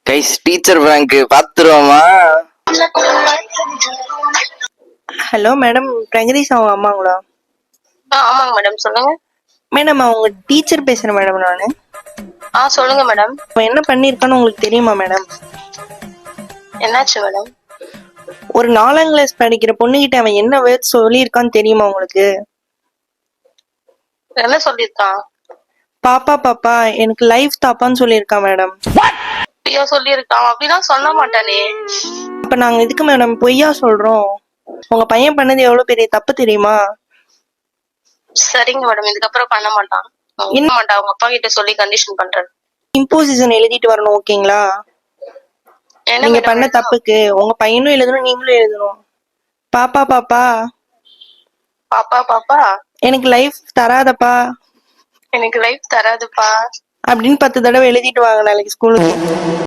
Guys teacher prank பாத்துருவோமா? Hello madam, Pragadeesh அவங்க அம்மாங்களா? ஆமாங்க மேடம், சொல்லுங்க. மேடம் அவங்க டீச்சர் பேசுறேன் மேடம் நானு. சொல்லுங்க மேடம். அவன் என்ன பண்ணிருக்கான்னு உங்களுக்கு தெரியுமா மேடம்? என்னாச்சு மேடம்? ஒரு 4ஆம் கிளாஸ் படிக்கிற பொண்ணுகிட்ட அவன் என்ன வேர்ட் சொல்லியிருக்கான்னு தெரியுமா உங்களுக்கு? என்ன சொல்லியிருக்கான்? பாப்பா பாப்பா எனக்கு லைஃப் தாப்பான்னு சொல்லியிருக்கான் மேடம். ஐயோ, சொல்லியிருக்கான். அப்படிலாம் சொல்ல மாட்டானே. அப்ப நாங்க எதுக்கு மேடம் பொய்யா சொல்றோம்? உங்க பையன் பண்ணது எவ்வளவு பெரிய தப்பு தெரியுமா? சரிங்க மேடம், இதுக்கப்புறம் பண்ண மாட்டான். என்ன மாட்டான், அவங்க அப்பா கிட்ட சொல்லி கண்டிஷன் பண்றேன். இம்போசிஷன் எழுதிட்டு வரணும், ஓகேங்களா? என்ன நீங்க மேடம் பண்ண எழுதணும்? தப்புக்கு உங்க பையனும் எழுதணும், நீங்களும் எழுதணும். பாப்பா பாப்பா பாப்பா பாப்பா எனக்கு லைஃப் தராதப்பா எனக்கு லைஃப் தராதுப்பா அப்படின்னு 10 தடவை எழுதிட்டு வாங்க நாளைக்கு ஸ்கூலுக்கு.